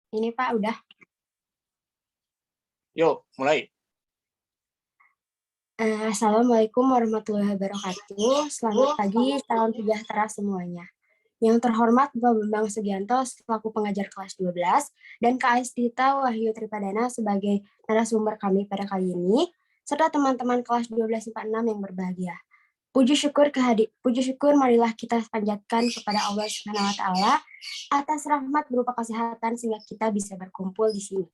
Ini Pak, udah. Yuk, mulai. Assalamualaikum warahmatullahi wabarakatuh. Selamat pagi, salam sejahtera semuanya. Yang terhormat Bapak Bambang Sugianto selaku pengajar kelas 12 dan Kak Astita Wahyu Tripadana sebagai narasumber kami pada kali ini, serta teman-teman kelas 1246 yang berbahagia. Puji syukur marilah kita panjatkan kepada Allah Subhanahu wa taala atas rahmat berupa kesehatan sehingga kita bisa berkumpul di sini.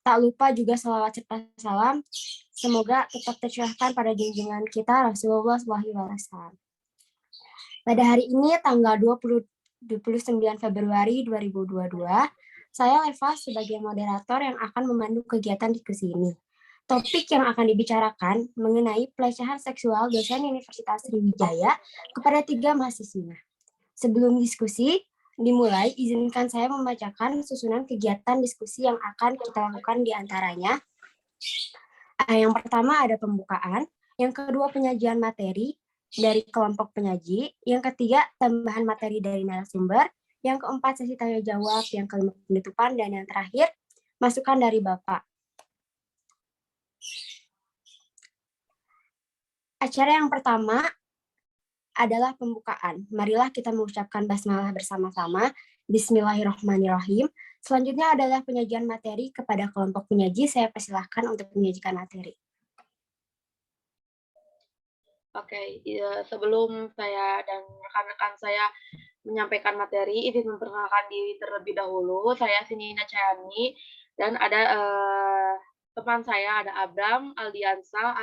Tak lupa juga salawat serta salam semoga tetap tercurahkan pada junjungan kita Rasulullah SAW. Pada hari ini tanggal 29 Februari 2022, saya Eva sebagai moderator yang akan memandu kegiatan diskusi ini. Topik yang akan dibicarakan mengenai pelecehan seksual dosen Universitas Sriwijaya kepada 3 mahasiswinya. Sebelum diskusi dimulai, izinkan saya membacakan susunan kegiatan diskusi yang akan kita lakukan di antaranya. Yang pertama ada pembukaan, yang kedua penyajian materi dari kelompok penyaji, yang ketiga tambahan materi dari narasumber, yang keempat sesi tanya jawab, yang kelima penutupan, dan yang terakhir masukan dari Bapak. Acara yang pertama adalah pembukaan. Marilah kita mengucapkan basmalah bersama-sama. Bismillahirrahmanirrahim. Selanjutnya adalah penyajian materi kepada kelompok penyaji. Saya persilahkan untuk menyajikan materi. Oke, sebelum saya dan rekan-rekan saya menyampaikan materi, izin memperkenalkan diri terlebih dahulu. Saya Sinina Cayani dan ada teman saya, ada Abram, Ardiansah,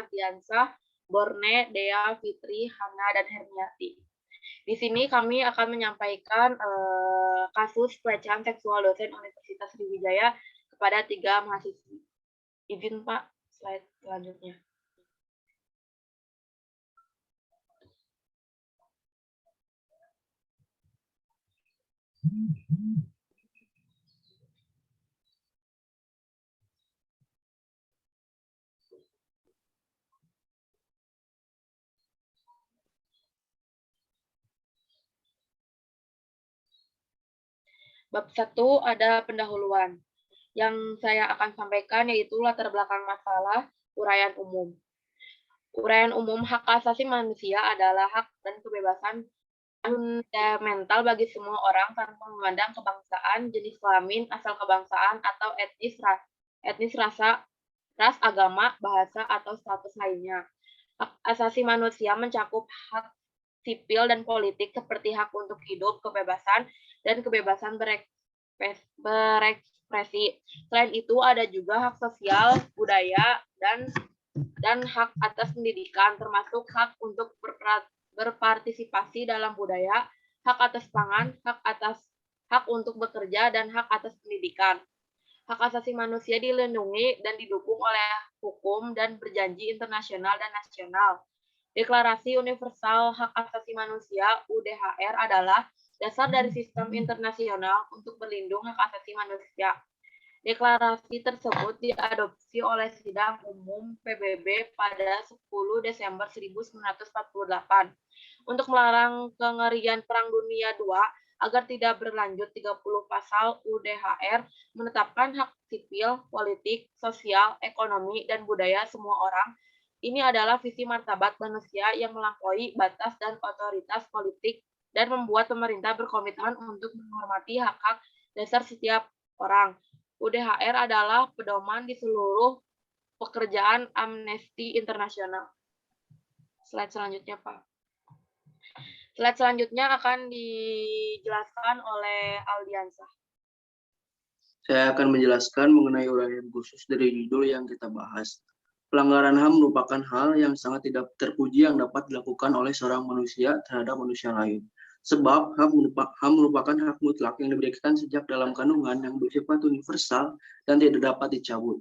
Borne, Dea, Fitri, Hana, dan Hermiati. Di sini kami akan menyampaikan kasus pelecehan seksual dosen Universitas Sriwijaya kepada 3 mahasiswi. Izin Pak, slide selanjutnya. Bab 1 ada pendahuluan. Yang saya akan sampaikan yaitu latar belakang masalah, uraian umum. Uraian umum hak asasi manusia adalah hak dan kebebasan fundamental bagi semua orang tanpa memandang kebangsaan, jenis kelamin, asal kebangsaan, atau etnis, ras, agama, bahasa, atau status lainnya. Hak asasi manusia mencakup hak sipil dan politik seperti hak untuk hidup, kebebasan, dan kebebasan berekspresi. Selain itu ada juga hak sosial, budaya, dan hak atas pendidikan, termasuk hak untuk berpartisipasi dalam budaya, hak atas pangan, hak untuk bekerja, dan hak atas pendidikan. Hak asasi manusia dilindungi dan didukung oleh hukum dan perjanji internasional dan nasional. Deklarasi Universal Hak Asasi Manusia (UDHR) adalah dasar dari sistem internasional untuk berlindung hak asasi manusia. Deklarasi tersebut diadopsi oleh Sidang Umum PBB pada 10 Desember 1948 untuk melarang kengerian Perang Dunia II agar tidak berlanjut. 30 pasal UDHR menetapkan hak sipil, politik, sosial, ekonomi, dan budaya semua orang. Ini adalah visi martabat manusia yang melampaui batas dan otoritas politik dan membuat pemerintah berkomitmen untuk menghormati hak-hak dasar setiap orang. UDHR adalah pedoman di seluruh pekerjaan Amnesty Internasional. Slide selanjutnya, Pak. Slide selanjutnya akan dijelaskan oleh Aldiansah. Saya akan menjelaskan mengenai uraian khusus dari judul yang kita bahas. Pelanggaran HAM merupakan hal yang sangat tidak terpuji yang dapat dilakukan oleh seorang manusia terhadap manusia lain. Sebab HAM merupakan hak mutlak yang diberikan sejak dalam kandungan yang bersifat universal dan tidak dapat dicabut.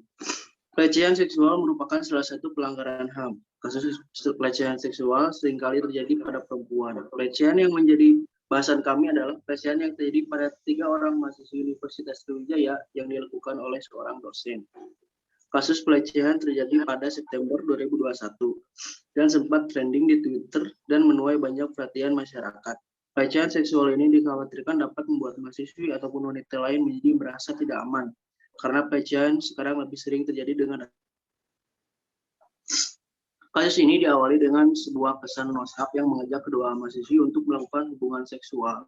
Pelecehan seksual merupakan salah satu pelanggaran HAM. Kasus pelecehan seksual seringkali terjadi pada perempuan. Pelecehan yang menjadi bahasan kami adalah pelecehan yang terjadi pada 3 orang mahasiswa Universitas Sriwijaya yang dilakukan oleh seorang dosen. Kasus pelecehan terjadi pada September 2021 dan sempat trending di Twitter dan menuai banyak perhatian masyarakat. Pelecehan seksual ini dikhawatirkan dapat membuat mahasiswi ataupun wanita lain menjadi merasa tidak aman, karena pelecehan sekarang lebih sering terjadi dengan. Kasus ini diawali dengan sebuah pesan WhatsApp yang mengajak kedua mahasiswi untuk melakukan hubungan seksual,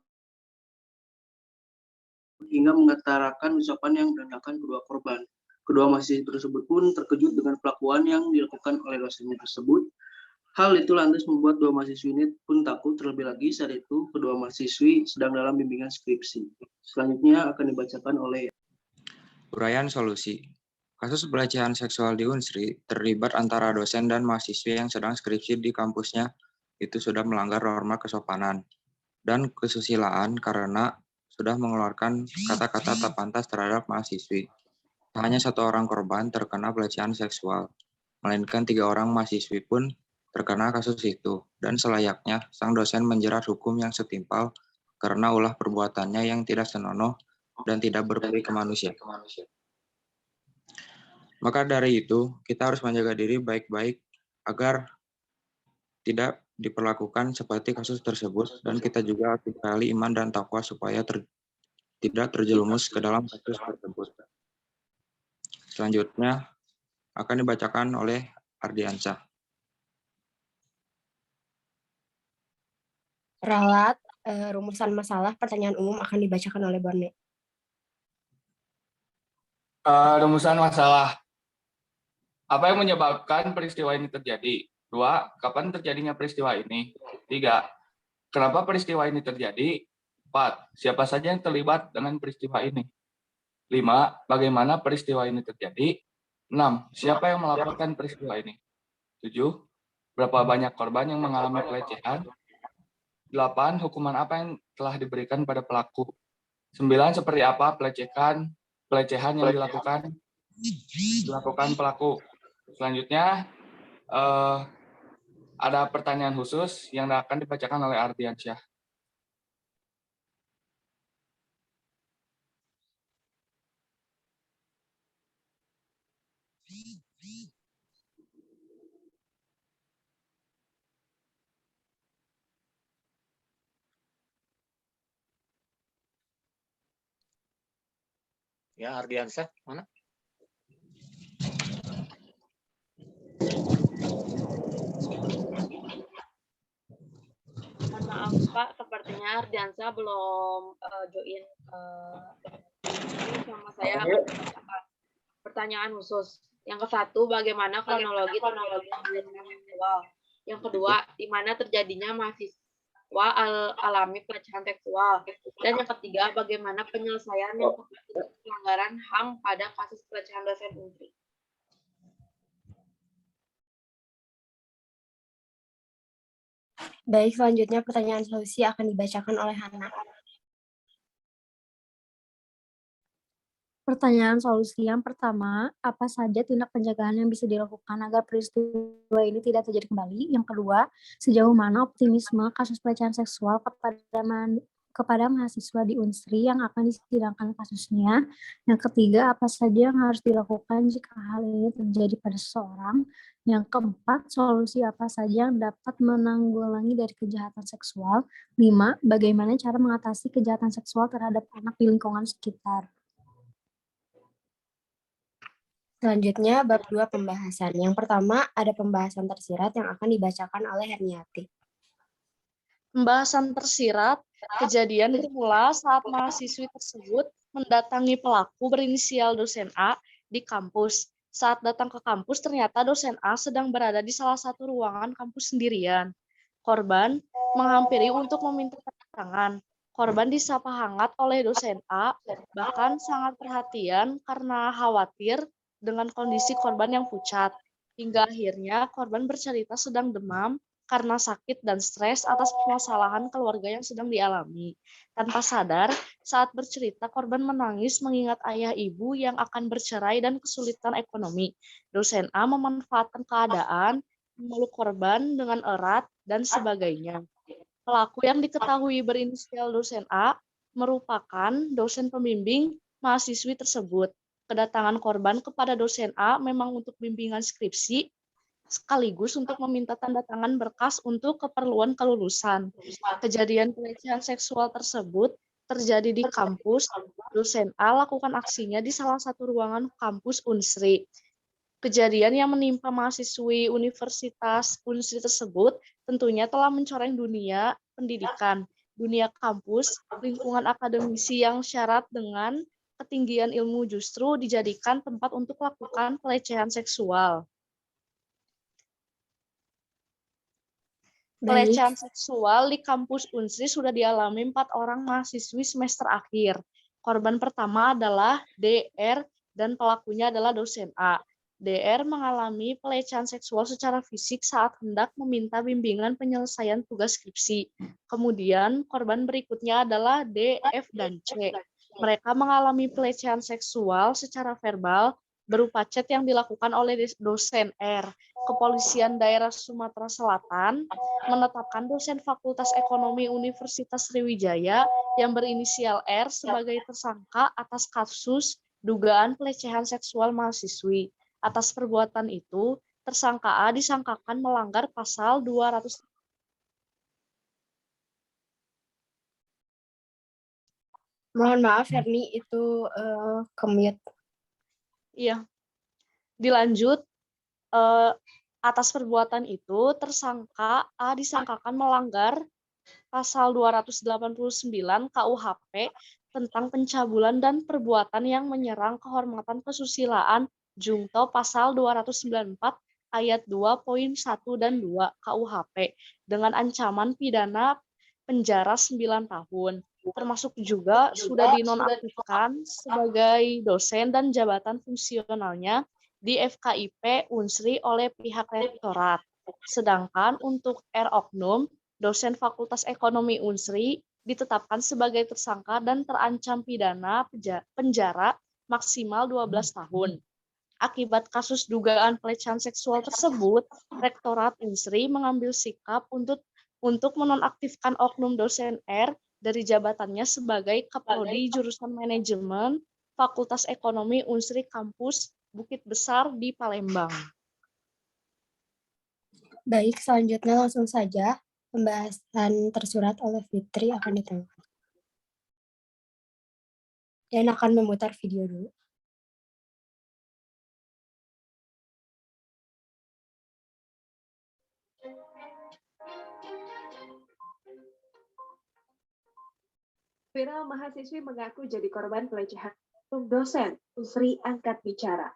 hingga mengutarakan ucapan yang merendahkan kedua korban. Kedua mahasiswi tersebut pun terkejut dengan perlakuan yang dilakukan oleh dosennya tersebut. Hal itu lantas membuat dua mahasiswi ini pun takut, terlebih lagi saat itu kedua mahasiswi sedang dalam bimbingan skripsi. Selanjutnya akan dibacakan oleh Uraian solusi. Kasus pelecehan seksual di Unsri terlibat antara dosen dan mahasiswi yang sedang skripsi di kampusnya itu sudah melanggar norma kesopanan dan kesusilaan karena sudah mengeluarkan kata-kata tak pantas terhadap mahasiswi. Tak hanya satu orang korban terkena pelecehan seksual, melainkan 3 orang mahasiswi pun terkena kasus itu, dan selayaknya sang dosen menjerat hukum yang setimpal karena ulah perbuatannya yang tidak senonoh dan tidak berperi kemanusiaan. Maka dari itu, kita harus menjaga diri baik-baik agar tidak diperlakukan seperti kasus tersebut, dan kita juga harus dibekali iman dan takwa supaya tidak terjerumus ke dalam kasus tersebut. Selanjutnya akan dibacakan oleh Ardiansyah. Ralat, rumusan masalah pertanyaan umum akan dibacakan oleh Borne. Rumusan masalah. Apa yang menyebabkan peristiwa ini terjadi? 2. Kapan terjadinya peristiwa ini? 3. Kenapa peristiwa ini terjadi? 4. Siapa saja yang terlibat dengan peristiwa ini? 5. Bagaimana peristiwa ini terjadi? 6. Siapa yang melaporkan peristiwa ini? 7. Berapa banyak korban yang mengalami pelecehan? 8. Hukuman apa yang telah diberikan pada pelaku? 9. Seperti apa pelecehan yang dilakukan pelaku. Selanjutnya ada pertanyaan khusus yang akan dibacakan oleh Ardiansyah. Ya, Ardiansyah, mana? Mohon maaf Pak, sepertinya Ardiansyah belum join. Ini sama saya akan membacakan pertanyaan khusus. Yang ke-1, bagaimana kronologi pelecehan seksual? Yang kedua, di mana terjadinya mahasiswa alami pelecehan seksual? Dan yang ketiga, bagaimana penyelesaian yang tepat pelanggaran HAM pada kasus pelecehan dosen Unsri? Baik, selanjutnya pertanyaan solusi akan dibacakan oleh Hana. Pertanyaan solusi yang pertama, apa saja tindak pencegahan yang bisa dilakukan agar peristiwa ini tidak terjadi kembali? Yang kedua, sejauh mana optimisme kasus pelecehan seksual kepada mahasiswa di Unsri yang akan disidangkan kasusnya? Yang ketiga, apa saja yang harus dilakukan jika hal ini terjadi pada seseorang? Yang keempat, solusi apa saja yang dapat menanggulangi dari kejahatan seksual? 5. Bagaimana cara mengatasi kejahatan seksual terhadap anak di lingkungan sekitar? Selanjutnya, bab 2 pembahasan. Yang pertama, ada pembahasan tersirat yang akan dibacakan oleh Herniati. Pembahasan tersirat, kejadian bermula saat mahasiswi tersebut mendatangi pelaku berinisial dosen A di kampus. Saat datang ke kampus, ternyata dosen A sedang berada di salah satu ruangan kampus sendirian. Korban menghampiri untuk meminta keterangan. Korban disapa hangat oleh dosen A, bahkan sangat perhatian karena khawatir dengan kondisi korban yang pucat. Hingga akhirnya korban bercerita sedang demam karena sakit dan stres atas permasalahan keluarga yang sedang dialami. Tanpa sadar, saat bercerita korban menangis mengingat ayah ibu yang akan bercerai dan kesulitan ekonomi. Dosen A memanfaatkan keadaan, memeluk korban dengan erat, dan sebagainya. Pelaku yang diketahui berinisial dosen A merupakan dosen pembimbing mahasiswi tersebut. Kedatangan korban kepada dosen A memang untuk bimbingan skripsi sekaligus untuk meminta tanda tangan berkas untuk keperluan kelulusan. Kejadian pelecehan seksual tersebut terjadi di kampus. Dosen A lakukan aksinya di salah satu ruangan kampus Unsri. Kejadian yang menimpa mahasiswi Universitas Unsri tersebut tentunya telah mencoreng dunia pendidikan, dunia kampus, lingkungan akademisi yang syarat dengan ketinggian ilmu justru dijadikan tempat untuk melakukan pelecehan seksual. Baik, Pelecehan seksual di kampus Unsri sudah dialami 4 orang mahasiswi semester akhir. Korban pertama adalah DR dan pelakunya adalah dosen A. DR mengalami pelecehan seksual secara fisik saat hendak meminta bimbingan penyelesaian tugas skripsi. Kemudian korban berikutnya adalah D, F, dan C. Mereka mengalami pelecehan seksual secara verbal berupa chat yang dilakukan oleh dosen R. Kepolisian Daerah Sumatera Selatan menetapkan dosen Fakultas Ekonomi Universitas Sriwijaya yang berinisial R sebagai tersangka atas kasus dugaan pelecehan seksual mahasiswi. Atas perbuatan itu, tersangka A disangkakan melanggar pasal 200. mohon maaf Herni itu ke-mute. Iya. Dilanjut, atas perbuatan itu, tersangka A disangkakan melanggar pasal 289 KUHP tentang pencabulan dan perbuatan yang menyerang kehormatan kesusilaan jungto pasal 294 ayat 2 poin 1 dan 2 KUHP dengan ancaman pidana penjara 9 tahun. Termasuk juga sudah dinonaktifkan sebagai dosen dan jabatan fungsionalnya di FKIP Unsri oleh pihak rektorat. Sedangkan untuk R Oknum, dosen Fakultas Ekonomi Unsri, ditetapkan sebagai tersangka dan terancam pidana penjara maksimal 12 tahun. Akibat kasus dugaan pelecehan seksual tersebut, Rektorat Unsri mengambil sikap untuk menonaktifkan oknum dosen R dari jabatannya sebagai Kaprodi jurusan Manajemen Fakultas Ekonomi Unsri Kampus Bukit Besar di Palembang. Baik, selanjutnya langsung saja pembahasan tersurat oleh Fitri akan ditentukan. Dan akan memutar video dulu. Viral mahasiswi mengaku jadi korban pelecehan dosen Unsri angkat bicara.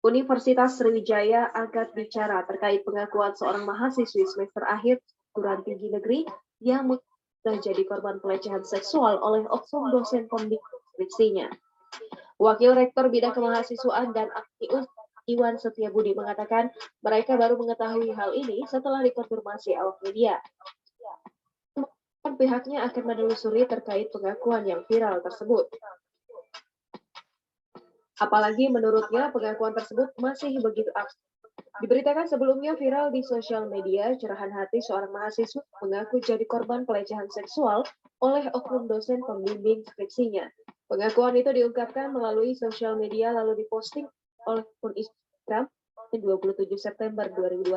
Universitas Sriwijaya angkat bicara terkait pengakuan seorang mahasiswi semester akhir perguruan tinggi negeri yang menjadi korban pelecehan seksual oleh oknum dosen pembimbing skripsinya. Wakil Rektor Bidang Kemahasiswaan dan Aktius Iwan Setiabudi mengatakan mereka baru mengetahui hal ini setelah dikonfirmasi awak media. Pihaknya akan menelusuri terkait pengakuan yang viral tersebut. Apalagi menurutnya pengakuan tersebut masih begitu abstrak. Diberitakan sebelumnya viral di sosial media, curahan hati seorang mahasiswa mengaku jadi korban pelecehan seksual oleh oknum dosen pembimbing skripsinya. Pengakuan itu diungkapkan melalui sosial media lalu diposting oleh akun Instagram 27 September 2021.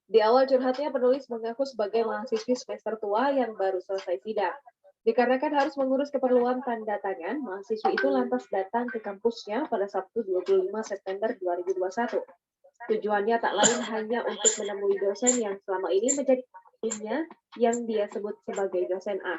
Di awal curhatnya, penulis mengaku sebagai mahasiswi semester tua yang baru selesai sidang. Dikarenakan harus mengurus keperluan tanda tangan, mahasiswi itu lantas datang ke kampusnya pada Sabtu 25 September 2021. Tujuannya tak lain hanya untuk menemui dosen yang selama ini menjadi kliennya yang dia sebut sebagai dosen A.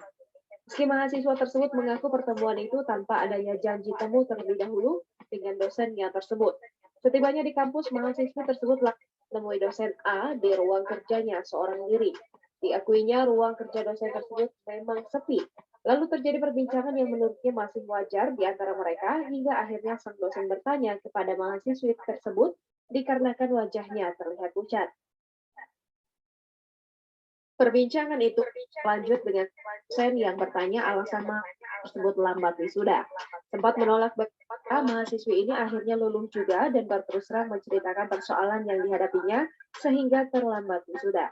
Meski mahasiswa tersebut mengaku pertemuan itu tanpa adanya janji temu terlebih dahulu dengan dosennya tersebut. Setibanya di kampus, mahasiswa tersebut menemui dosen A di ruang kerjanya seorang diri. Diakuinya ruang kerja dosen tersebut memang sepi. Lalu terjadi perbincangan yang menurutnya masih wajar di antara mereka hingga akhirnya sang dosen bertanya kepada mahasiswi tersebut dikarenakan wajahnya terlihat pucat. Perbincangan itu lanjut dengan dosen yang bertanya alasan mahasiswa tersebut lambat wisuda. Sempat menolak mahasiswi ini akhirnya luluh juga dan berterus terang menceritakan persoalan yang dihadapinya sehingga terlambat wisuda.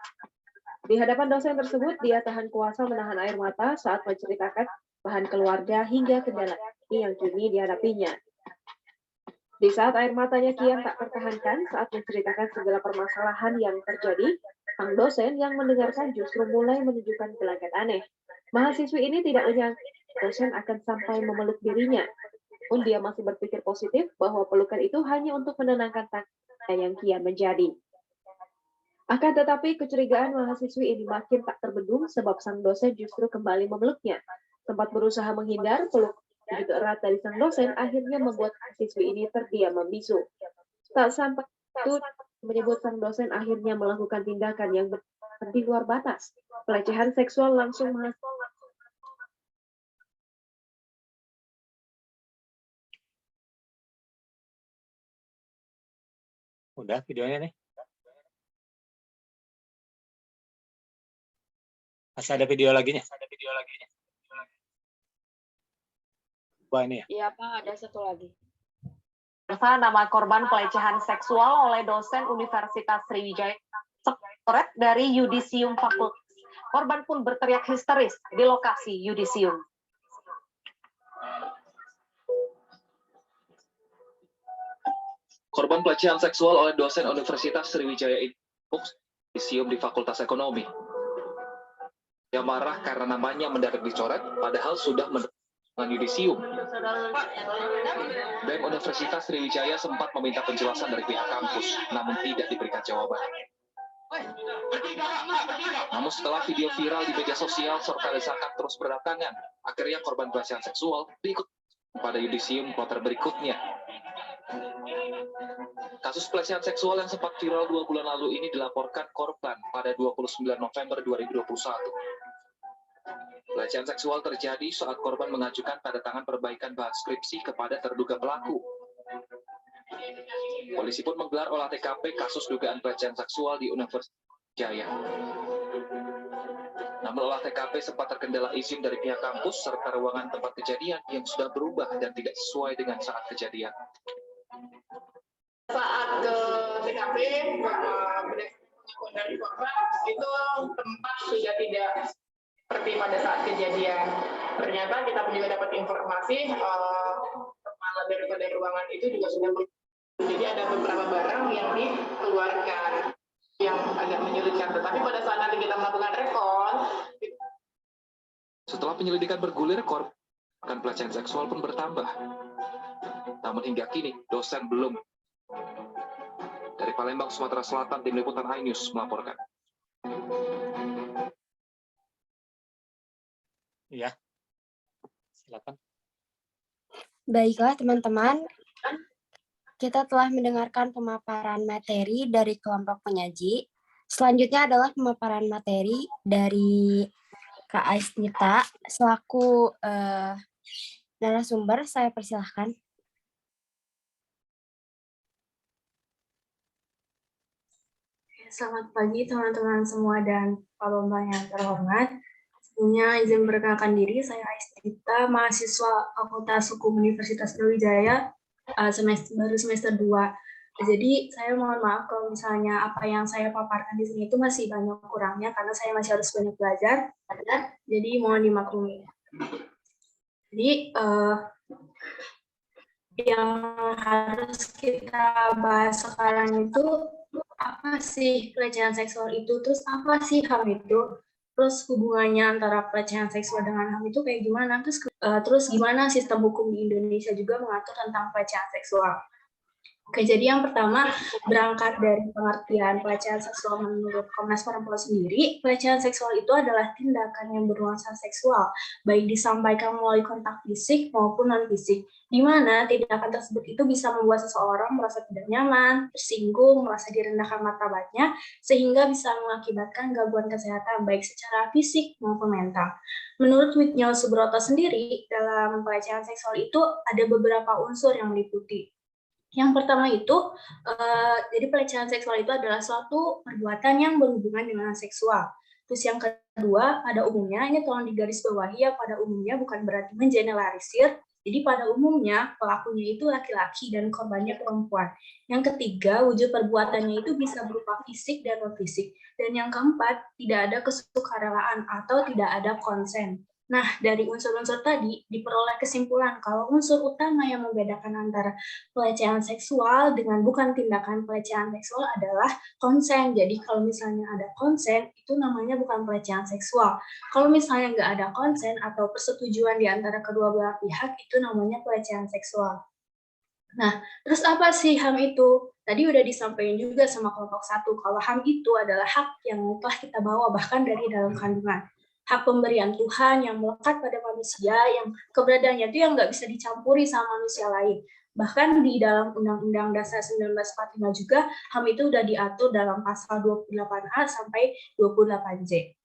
Di hadapan dosen tersebut, dia tahan kuasa menahan air mata saat menceritakan bahan keluarga hingga kendala yang kini dihadapinya. Di saat air matanya kian tak tertahankan saat menceritakan segala permasalahan yang terjadi, sang dosen yang mendengarkan justru mulai menunjukkan gelagat aneh. Mahasiswi ini tidak menyangka dosen akan sampai memeluk dirinya. Pun dia masih berpikir positif bahwa pelukan itu hanya untuk menenangkan tangannya yang kian menjadi. Akan tetapi kecurigaan mahasiswi ini makin tak terbendung sebab sang dosen justru kembali memeluknya. Sempat berusaha menghindar, peluk begitu erat dari sang dosen akhirnya membuat mahasiswi ini terdiam membisu. Tak sampai itu menyebut sang dosen akhirnya melakukan tindakan yang di luar batas. Pelecehan seksual langsung Udah videonya nih. Masih ada video lagi nih. Wah ini ya. Iya Pak, ada satu lagi. Nama korban pelecehan seksual oleh dosen Universitas Sriwijaya dari Yudisium Fakultas. Korban pun berteriak histeris di lokasi Yudisium. Korban pelecehan seksual oleh dosen Universitas Sriwijaya Yudisium di Fakultas Ekonomi. Dia marah karena namanya mendadak dicoret, padahal sudah dengan Yudisium. BEM Universitas Sriwijaya sempat meminta penjelasan dari pihak kampus, namun tidak diberikan jawaban. Namun setelah video viral di media sosial serta desakan terus berdatangan, akhirnya korban pelecehan seksual diikut pada Yudisium kloter berikutnya. Kasus pelecehan seksual yang sempat viral 2 bulan lalu ini dilaporkan korban pada 29 November 2021. Pelecehan seksual terjadi saat korban mengajukan tanda tangan perbaikan bahan skripsi kepada terduga pelaku. Polisi pun menggelar olah TKP kasus dugaan pelecehan seksual di Universitas Jaya. Namun olah TKP sempat terkendala izin dari pihak kampus serta ruangan tempat kejadian yang sudah berubah dan tidak sesuai dengan saat kejadian. Saat ke TKP, pengakuan dari korban itu tempat sudah tidak seperti pada saat kejadian. Ternyata kita juga dapat informasi kepala dari ruangan itu juga sudah jadi ada beberapa barang yang dikeluarkan yang agak menyulitkan. Tetapi pada saat nanti kita melakukan rekon, setelah penyelidikan bergulir, korban pelecehan seksual pun bertambah. Namun hingga kini dosen belum. Dari Palembang, Sumatera Selatan, Tim Liputan iNews melaporkan. Iya. Silakan. Baiklah teman-teman, kita telah mendengarkan pemaparan materi dari kelompok penyaji. Selanjutnya adalah pemaparan materi dari Kak Aisnita selaku narasumber. Saya persilahkan. Selamat pagi teman-teman semua dan Pak Bambang yang terhormat. Sebelumnya izin memperkenalkan diri, saya Aisnita, mahasiswa Fakultas Hukum Universitas Sriwijaya, baru semester 2. Jadi saya mohon maaf kalau misalnya apa yang saya paparkan di sini itu masih banyak kurangnya karena saya masih harus banyak belajar. Jadi mohon dimaklumi. Jadi yang harus kita bahas sekarang itu apa sih pelecehan seksual itu, terus apa sih HAM itu, terus hubungannya antara pelecehan seksual dengan HAM itu kayak gimana, terus gimana sistem hukum di Indonesia juga mengatur tentang pelecehan seksual. Oke, jadi yang pertama, berangkat dari pengertian pelecehan seksual menurut Komnas Perempuan sendiri, pelecehan seksual itu adalah tindakan yang bernuansa seksual, baik disampaikan melalui kontak fisik maupun non-fisik, di mana tindakan tersebut itu bisa membuat seseorang merasa tidak nyaman, tersinggung, merasa direndahkan martabatnya, sehingga bisa mengakibatkan gangguan kesehatan baik secara fisik maupun mental. Menurut Witnyo Subroto sendiri, dalam pelecehan seksual itu ada beberapa unsur yang meliputi. Yang pertama itu, jadi pelecehan seksual itu adalah suatu perbuatan yang berhubungan dengan seksual. Terus yang kedua, pada umumnya, ini tolong digarisbawahi ya, pada umumnya bukan berarti mengeneralisir. Jadi pada umumnya pelakunya itu laki-laki dan korbannya perempuan. Yang ketiga, wujud perbuatannya itu bisa berupa fisik dan non-fisik. Dan yang keempat, tidak ada kesukarelaan atau tidak ada konsen. Nah, dari unsur-unsur tadi diperoleh kesimpulan kalau unsur utama yang membedakan antara pelecehan seksual dengan bukan tindakan pelecehan seksual adalah konsen. Jadi kalau misalnya ada konsen, itu namanya bukan pelecehan seksual. Kalau misalnya nggak ada konsen atau persetujuan di antara kedua belah pihak, itu namanya pelecehan seksual. Nah, terus apa sih HAM itu? Tadi udah disampaikan juga sama kelompok 1, kalau HAM itu adalah hak yang telah kita bawa bahkan dari dalam kandungan. Hak pemberian Tuhan yang melekat pada manusia, yang keberadaannya itu yang nggak bisa dicampuri sama manusia lain. Bahkan di dalam Undang-Undang Dasar 1945 juga, HAM itu udah diatur dalam pasal 28A sampai 28J.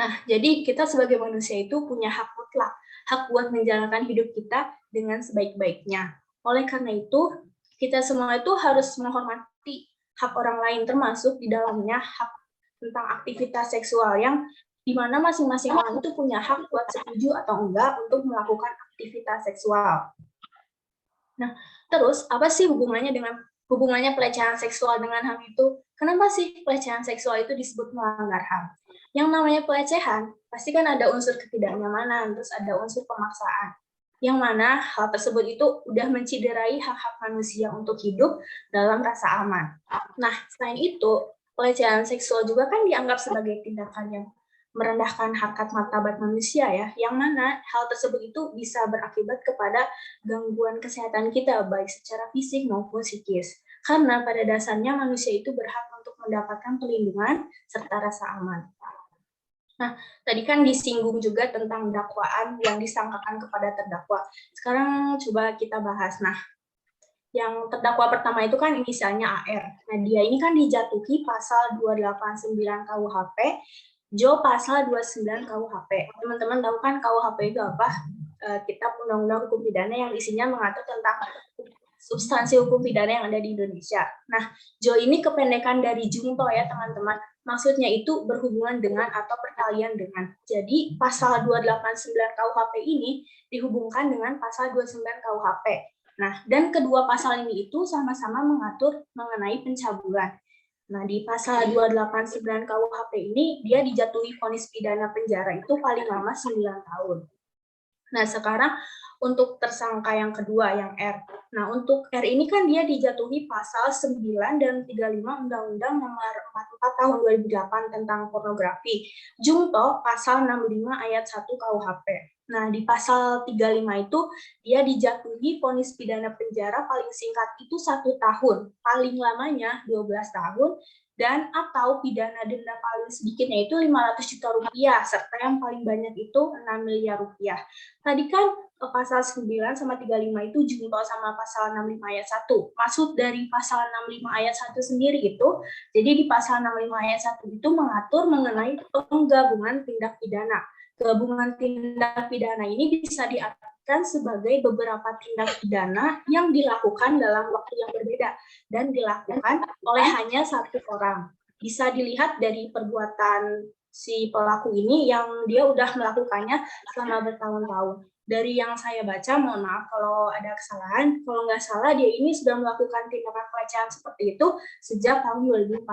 Nah, jadi kita sebagai manusia itu punya hak mutlak, hak buat menjalankan hidup kita dengan sebaik-baiknya. Oleh karena itu, kita semua itu harus menghormati hak orang lain, termasuk di dalamnya hak tentang aktivitas seksual yang di mana masing-masing orang itu punya hak buat setuju atau enggak untuk melakukan aktivitas seksual. Nah, terus apa sih hubungannya pelecehan seksual dengan HAM itu? Kenapa sih pelecehan seksual itu disebut melanggar HAM? Yang namanya pelecehan, pasti kan ada unsur ketidaknyamanan, terus ada unsur pemaksaan. Yang mana hal tersebut itu udah menciderai hak-hak manusia untuk hidup dalam rasa aman. Nah, selain itu, pelecehan seksual juga kan dianggap sebagai tindakan yang merendahkan harkat martabat manusia ya, yang mana hal tersebut itu bisa berakibat kepada gangguan kesehatan kita, baik secara fisik maupun psikis. Karena pada dasarnya manusia itu berhak untuk mendapatkan perlindungan serta rasa aman. Nah, tadi kan disinggung juga tentang dakwaan yang disangkakan kepada terdakwa. Sekarang coba kita bahas. Nah, yang terdakwa pertama itu kan inisialnya AR. Nah, dia ini kan dijatuhi pasal 289 KUHP, Jo pasal 29 KUHP. Teman-teman tahu kan KUHP itu apa? Kitab Undang-Undang Hukum Pidana yang isinya mengatur tentang substansi hukum pidana yang ada di Indonesia. Nah, Jo ini kependekan dari Jungto ya teman-teman. Maksudnya itu berhubungan dengan atau perkalian dengan. Jadi pasal 289 KUHP ini dihubungkan dengan pasal 29 KUHP. Nah, dan kedua pasal ini itu sama-sama mengatur mengenai pencabulan. Nah, di pasal 289 KUHP ini dia dijatuhi vonis pidana penjara itu paling lama 9 tahun. Nah, sekarang untuk tersangka yang kedua, yang R. Nah, untuk R ini kan dia dijatuhi pasal 9 dan 35 Undang-Undang Nomor 44 Tahun 2008 tentang pornografi. Jungto pasal 65 ayat 1 KUHP. Nah, di pasal 35 itu dia dijatuhi vonis pidana penjara paling singkat itu 1 tahun, paling lamanya 12 tahun, dan atau pidana denda paling sedikitnya itu 500 juta rupiah, serta yang paling banyak itu 6 miliar rupiah. Tadi kan pasal 9 sama 35 itu jungto sama pasal 65 ayat 1. Maksud dari pasal 65 ayat 1 sendiri itu, jadi di pasal 65 ayat 1 itu mengatur mengenai penggabungan tindak pidana. Gabungan tindak pidana ini bisa diartikan sebagai beberapa tindak pidana yang dilakukan dalam waktu yang berbeda dan dilakukan oleh hanya satu orang. Bisa dilihat dari perbuatan si pelaku ini yang dia udah melakukannya selama bertahun-tahun. Dari yang saya baca, mohon maaf kalau ada kesalahan, kalau nggak salah dia ini sudah melakukan tindakan pelecehan seperti itu sejak tahun 2014.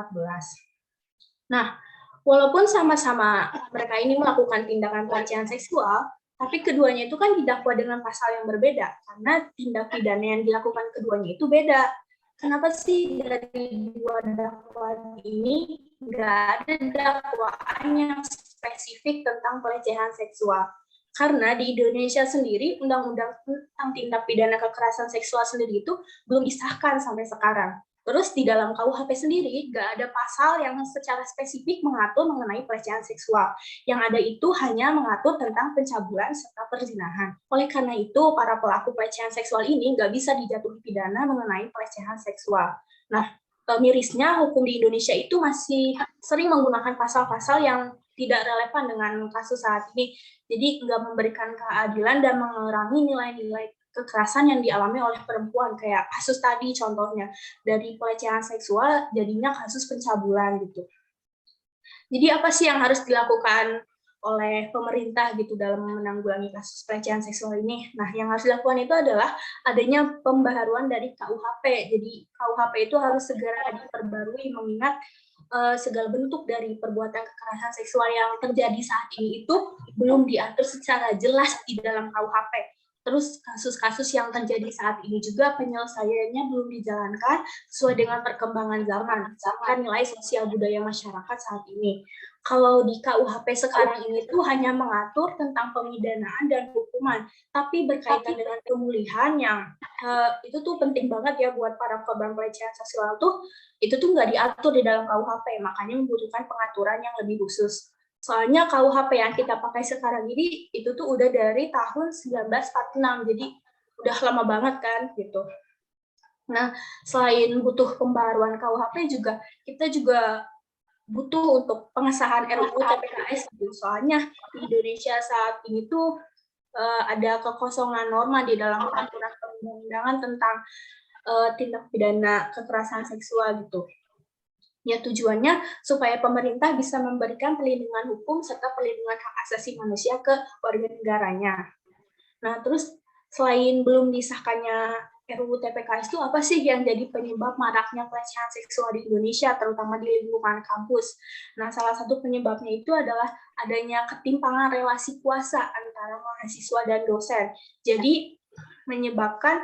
Nah, walaupun sama-sama mereka ini melakukan tindakan pelecehan seksual, tapi keduanya itu kan didakwa dengan pasal yang berbeda, karena tindak pidana yang dilakukan keduanya itu beda. Kenapa sih dari dua dakwaan ini nggak ada dakwaan yang spesifik tentang pelecehan seksual? Karena di Indonesia sendiri, undang-undang tentang tindak pidana kekerasan seksual sendiri itu belum disahkan sampai sekarang. Terus di dalam KUHP sendiri nggak ada pasal yang secara spesifik mengatur mengenai pelecehan seksual. Yang ada itu hanya mengatur tentang pencabulan serta perzinahan. Oleh karena itu, para pelaku pelecehan seksual ini nggak bisa dijatuhi pidana mengenai pelecehan seksual. Nah, mirisnya hukum di Indonesia itu masih sering menggunakan pasal-pasal yang tidak relevan dengan kasus saat ini. Jadi nggak memberikan keadilan dan mengurangi nilai-nilai kekerasan yang dialami oleh perempuan, kayak kasus tadi contohnya, dari pelecehan seksual jadinya kasus pencabulan gitu. Jadi apa sih yang harus dilakukan oleh pemerintah gitu dalam menanggulangi kasus pelecehan seksual ini? Nah, yang harus dilakukan itu adalah adanya pembaharuan dari KUHP. Jadi KUHP itu harus segera diperbarui mengingat segala bentuk dari perbuatan kekerasan seksual yang terjadi saat ini itu belum diatur secara jelas di dalam KUHP. Terus kasus-kasus yang terjadi saat ini juga penyelesaiannya belum dijalankan sesuai dengan perkembangan zaman, misalkan nilai sosial budaya masyarakat saat ini. Kalau di KUHP sekarang ini tuh hanya mengatur tentang pemidanaan dan hukuman, tapi berkaitan dengan pemulihan yang itu tuh penting banget ya buat para korban pelecehan seksual tuh, itu tuh nggak diatur di dalam KUHP, makanya membutuhkan pengaturan yang lebih khusus. Soalnya KUHP yang kita pakai sekarang ini itu tuh udah dari tahun 1946, jadi udah lama banget kan gitu. Nah, selain butuh pembaruan KUHP juga, kita juga butuh untuk pengesahan RUU TPKS gitu. Soalnya di Indonesia saat ini tuh ada kekosongan norma di dalam peraturan perundang-undangan tentang tindak pidana kekerasan seksual gitu. Ya tujuannya supaya pemerintah bisa memberikan perlindungan hukum serta perlindungan hak asasi manusia ke warga negaranya. Nah, terus selain belum disahkannya RUU TPKS itu apa sih yang jadi penyebab maraknya pelecehan seksual di Indonesia, terutama di lingkungan kampus? Nah, salah satu penyebabnya itu adalah adanya ketimpangan relasi kuasa antara mahasiswa dan dosen. Jadi menyebabkan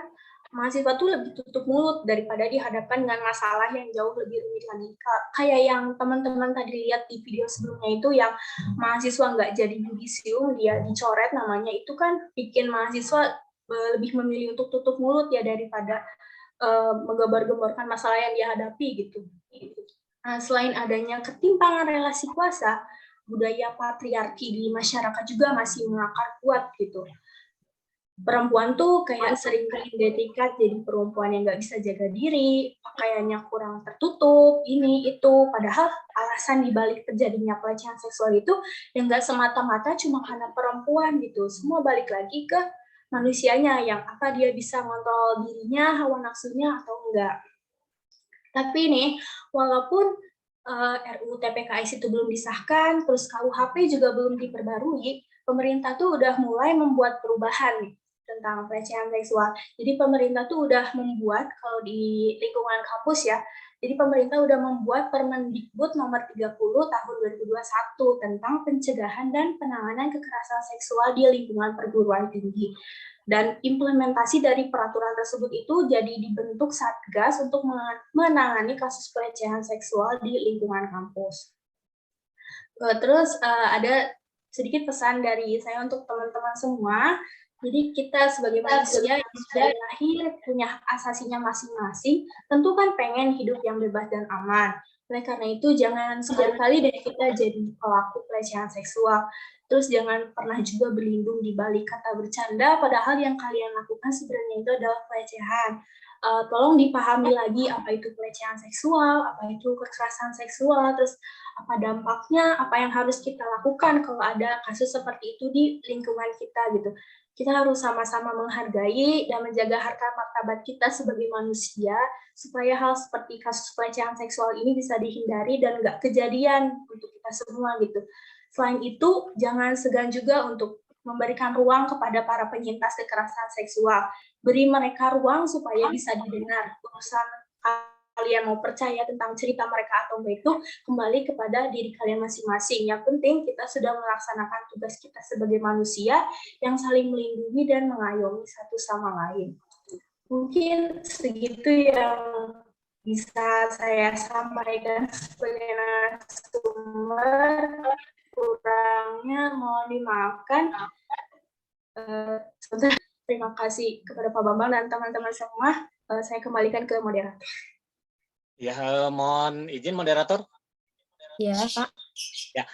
mahasiswa tuh lebih tutup mulut daripada dihadapkan dengan masalah yang jauh lebih rumit lagi. Kayak yang teman-teman tadi lihat di video sebelumnya itu yang mahasiswa nggak jadi yudisium, dia dicoret namanya, itu kan bikin mahasiswa lebih memilih untuk tutup mulut ya daripada menggambar-gambarkan masalah yang dihadapi gitu. Nah, selain adanya ketimpangan relasi kuasa, budaya patriarki di masyarakat juga masih mengakar kuat gitu. Perempuan tuh kayak sering diidentikan jadi perempuan yang nggak bisa jaga diri, pakaiannya kurang tertutup, ini itu. Padahal alasan dibalik terjadinya pelecehan seksual itu yang nggak semata-mata cuma karena perempuan gitu. Semua balik lagi ke manusianya, yang apa dia bisa ngontrol dirinya, hawa nafsunya atau enggak. Tapi nih, walaupun RUU TPKS itu belum disahkan, terus KUHP juga belum diperbarui, pemerintah tuh udah mulai membuat perubahan nih tentang pelecehan seksual. Jadi pemerintah tuh udah membuat, kalau di lingkungan kampus ya, jadi pemerintah udah membuat Permendikbud nomor 30 tahun 2021 tentang pencegahan dan penanganan kekerasan seksual di lingkungan perguruan tinggi. Dan implementasi dari peraturan tersebut itu jadi dibentuk Satgas untuk menangani kasus pelecehan seksual di lingkungan kampus. Terus ada sedikit pesan dari saya untuk teman-teman semua. Jadi kita sebagai manusia yang sudah lahir punya hak asasinya masing-masing, tentu kan pengen hidup yang bebas dan aman. Oleh karena itu jangan sekali-kali dari kita jadi pelaku pelecehan seksual. Terus jangan pernah juga berlindung di balik kata bercanda, padahal yang kalian lakukan sebenarnya itu adalah pelecehan. Tolong dipahami lagi apa itu pelecehan seksual, apa itu kekerasan seksual, terus apa dampaknya, apa yang harus kita lakukan kalau ada kasus seperti itu di lingkungan kita gitu. Kita harus sama-sama menghargai dan menjaga harkat martabat kita sebagai manusia supaya hal seperti kasus pelecehan seksual ini bisa dihindari dan nggak kejadian untuk kita semua gitu. Selain itu, jangan segan juga untuk memberikan ruang kepada para penyintas kekerasan seksual. Beri mereka ruang supaya bisa didengar. Urusan kalian mau percaya tentang cerita mereka atau enggak itu kembali kepada diri kalian masing-masing. Yang penting kita sudah melaksanakan tugas kita sebagai manusia yang saling melindungi dan mengayomi satu sama lain. Mungkin segitu yang bisa saya sampaikan sebagai narasumber. Kurangnya mohon dimaafkan. Terima kasih kepada Pak Bambang dan teman-teman semua. Saya kembalikan ke moderator. Ya, mohon izin moderator. Ya, Pak. Ya,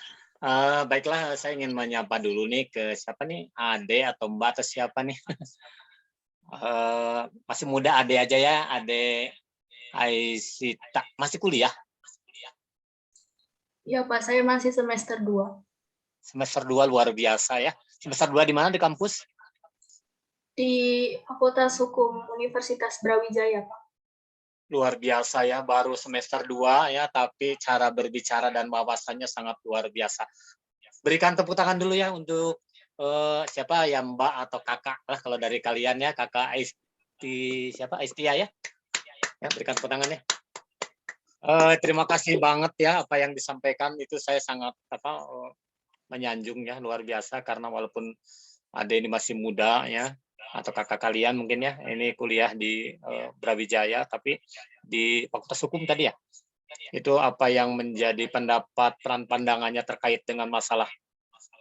baiklah, saya ingin menyapa dulu nih ke siapa nih, Ade atau Mbak atau siapa nih? Masih muda Ade aja ya, Ade Aisyita. Masih kuliah? Iya Pak, saya masih semester 2. Semester 2 luar biasa ya. Semester 2 di mana di kampus? Di Fakultas Hukum Universitas Brawijaya, Pak. Luar biasa ya, baru semester 2 ya, tapi cara berbicara dan wawasannya sangat luar biasa. Berikan tepuk tangan dulu ya untuk siapa ya, Mbak atau Kakak lah kalau dari kalian ya, Kakak Aisti, siapa? Aistia ya? Ya, berikan tepuk tangan ya. Terima kasih banget ya apa yang disampaikan, itu saya sangat menyanjung ya, luar biasa, karena walaupun ada ini masih muda ya, atau kakak kalian mungkin ya, ini kuliah di Brawijaya, tapi di Fakultas Hukum tadi ya, itu apa yang menjadi pendapat pandangannya terkait dengan masalah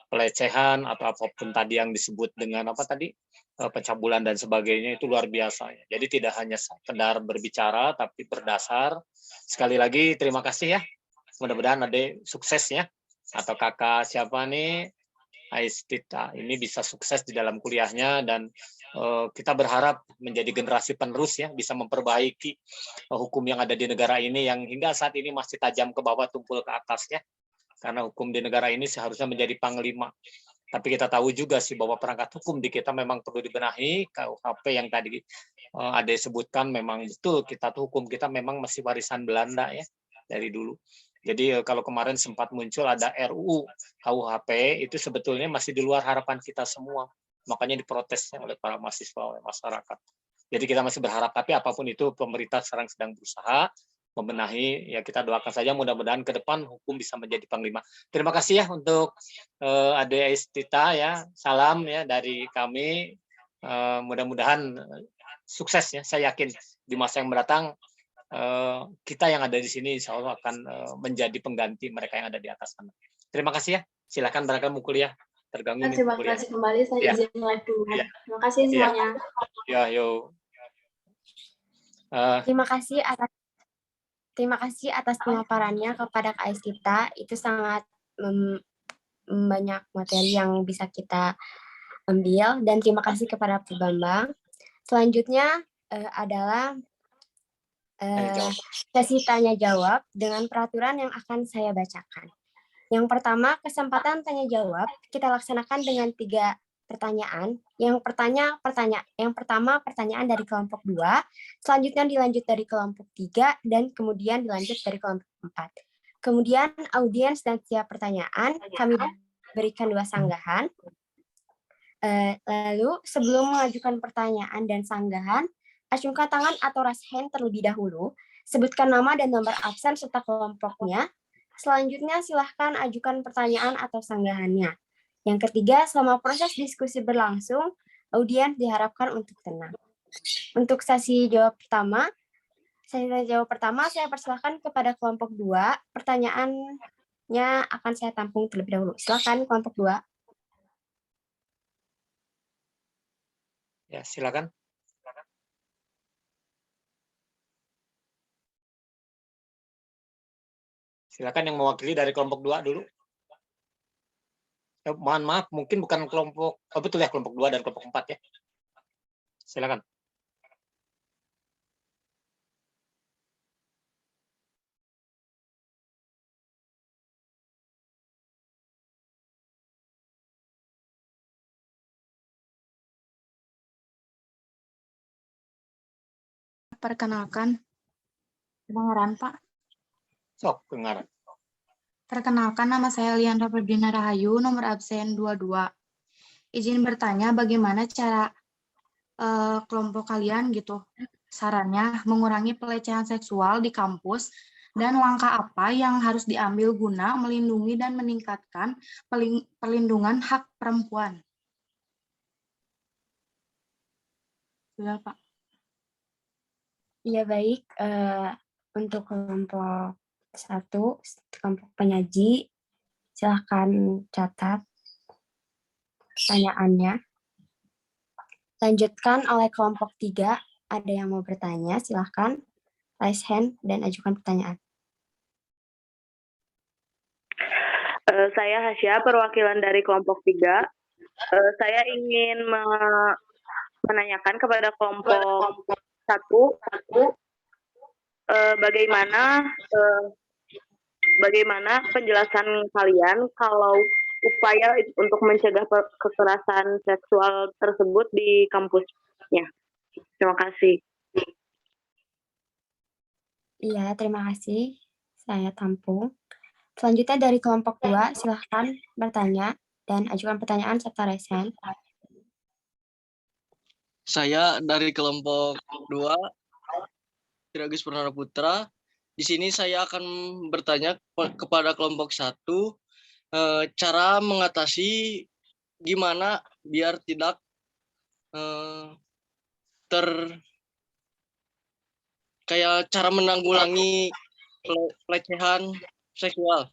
pelecehan atau apapun tadi yang disebut dengan apa tadi, pencabulan dan sebagainya, itu luar biasa ya. Jadi tidak hanya sekedar berbicara tapi berdasar. Sekali lagi terima kasih ya, mudah-mudahan Ade sukses ya, atau kakak siapa nih, Aistita ini bisa sukses di dalam kuliahnya, dan kita berharap menjadi generasi penerus ya, bisa memperbaiki hukum yang ada di negara ini yang hingga saat ini masih tajam ke bawah, tumpul ke atas ya. Karena hukum di negara ini seharusnya menjadi panglima. Tapi kita tahu juga sih bahwa perangkat hukum di kita memang perlu dibenahi. KUHP yang tadi Ade sebutkan, memang betul kita tuh hukum kita memang masih warisan Belanda ya dari dulu. Jadi kalau kemarin sempat muncul ada RUU KUHP, itu sebetulnya masih di luar harapan kita semua. Makanya diprotesnya oleh para mahasiswa, oleh masyarakat. Jadi kita masih berharap, tapi apapun itu pemerintah sekarang sedang berusaha membenahi, ya kita doakan saja mudah-mudahan ke depan hukum bisa menjadi panglima. Terima kasih ya untuk Ade Aistita ya, salam ya dari kami, mudah-mudahan sukses ya, saya yakin di masa yang mendatang kita yang ada di sini insya Allah akan menjadi pengganti mereka yang ada di atas sana. Terima kasih ya, silakan barangkali mau kuliah terganggu. Terima kasih kembali, saya izin live dulu. Ya. Terima kasih semuanya. Ya, yo. Terima kasih atas pemaparannya kepada Kak Aistita. Itu sangat banyak materi yang bisa kita ambil. Dan terima kasih kepada Pak Bambang. Selanjutnya adalah sesi tanya jawab dengan peraturan yang akan saya bacakan. Yang pertama, kesempatan tanya jawab kita laksanakan dengan 3 pertanyaan. Yang pertama pertanyaan dari kelompok 2, selanjutnya dilanjut dari kelompok 3, dan kemudian dilanjut dari kelompok 4. Kemudian audiens dan setiap pertanyaan kami berikan 2 sanggahan. Lalu sebelum mengajukan pertanyaan dan sanggahan, acungkan tangan atau raise hand terlebih dahulu, sebutkan nama dan nomor absen serta kelompoknya. Selanjutnya silahkan ajukan pertanyaan atau sanggahannya. Yang ketiga, selama proses diskusi berlangsung, audiens diharapkan untuk tenang. Untuk sesi jawab pertama, saya persilahkan kepada kelompok 2. Pertanyaannya akan saya tampung terlebih dahulu. Silakan kelompok 2. Ya, silakan. Silakan yang mewakili dari kelompok 2 dulu. Mohon maaf, mungkin bukan kelompok, betul ya, kelompok 2 dan kelompok 4 ya. Silakan. Perkenalkan. Kedengaran, Pak? Sok, kedengaran. Perkenalkan, nama saya Liandra Ferdina Rahayu, nomor absen 22. Izin bertanya bagaimana cara kelompok kalian gitu, sarannya mengurangi pelecehan seksual di kampus, dan langkah apa yang harus diambil guna melindungi dan meningkatkan perlindungan hak perempuan. Sudah, Pak. Iya, baik. Untuk kelompok 1, kelompok penyaji, silahkan catat pertanyaannya. Lanjutkan oleh kelompok 3. Ada yang mau bertanya, silahkan raise hand dan ajukan pertanyaan. Saya Hasya, perwakilan dari kelompok 3. Saya ingin menanyakan kepada kelompok 1, bagaimana penjelasan kalian kalau upaya untuk mencegah kekerasan seksual tersebut di kampusnya. Terima kasih. Iya, terima kasih. Saya tampung. Selanjutnya dari kelompok 2, silahkan bertanya dan ajukan pertanyaan serta raise hand. Saya dari kelompok 2, Tiragis Purnama Putra. Di sini saya akan bertanya kepada kelompok 1, cara mengatasi gimana biar tidak kayak cara menanggulangi pelecehan seksual.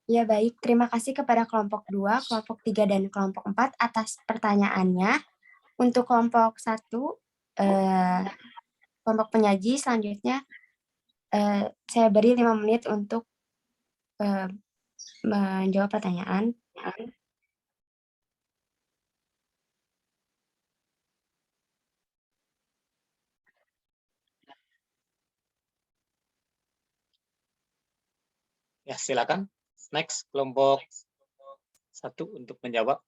Ya baik, terima kasih kepada kelompok 2, kelompok 3, dan kelompok 4 atas pertanyaannya. Untuk kelompok 1, kelompok penyaji selanjutnya saya beri 5 menit untuk menjawab pertanyaan. Ya, silakan. Next, kelompok 1 untuk menjawab.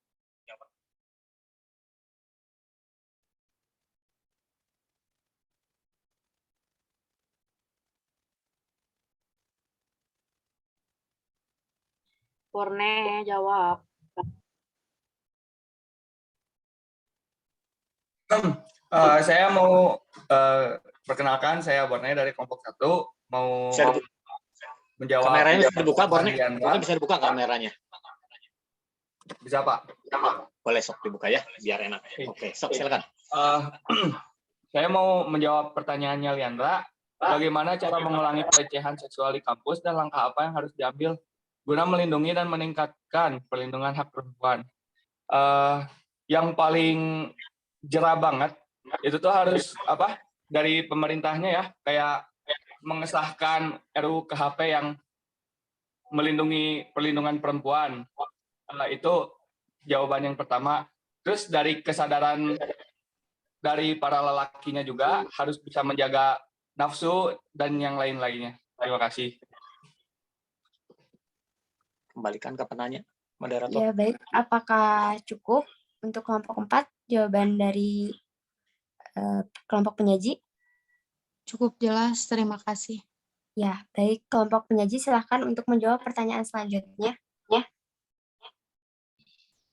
Borne jawab. Saya mau perkenalkan, saya Borne dari kelompok 1, mau menjawab. Kameranya bisa dibuka, Borne? Bisa dibuka kameranya? Bisa, Pak. Boleh, sok dibuka ya, biar enak. Oke, sok silakan. Saya mau menjawab pertanyaannya Liandra. Bagaimana cara mengulangi pelecehan seksual di kampus dan langkah apa yang harus diambil guna melindungi dan meningkatkan perlindungan hak perempuan? Yang paling jerah banget itu tuh harus dari pemerintahnya ya, kayak mengesahkan RUU KHP yang melindungi perlindungan perempuan. Itu jawaban yang pertama. Terus dari kesadaran dari para lelakinya juga harus bisa menjaga nafsu dan yang lain-lainnya. Terima kasih. Kembalikan ke penanya, moderator. Ya baik, apakah cukup untuk kelompok 4 jawaban dari kelompok penyaji? Cukup jelas, terima kasih. Ya, baik. Kelompok penyaji silahkan untuk menjawab pertanyaan selanjutnya. Ya.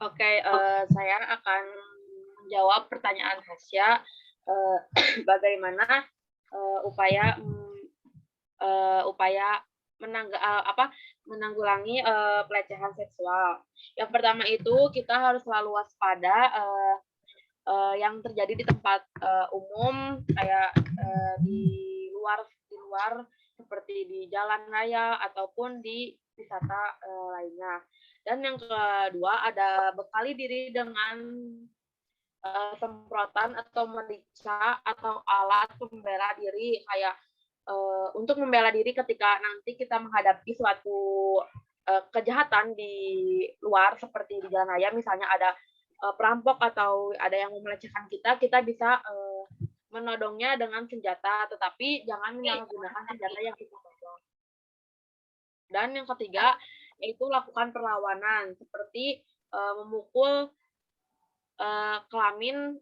Oke, saya akan menjawab pertanyaan Hasya. Bagaimana upaya menanggulangi pelecehan seksual. Yang pertama itu kita harus selalu waspada yang terjadi di tempat umum, kayak di luar seperti di jalan raya ataupun di wisata lainnya. Dan yang kedua, ada bekali diri dengan semprotan atau merica atau alat pembela diri, kayak untuk membela diri ketika nanti kita menghadapi suatu kejahatan di luar seperti di jalan raya, misalnya ada perampok atau ada yang melecehkan kita bisa menodongnya dengan senjata, tetapi jangan menyalahgunakan senjata yang kita pegang. Dan yang ketiga, yaitu lakukan perlawanan, seperti memukul kelamin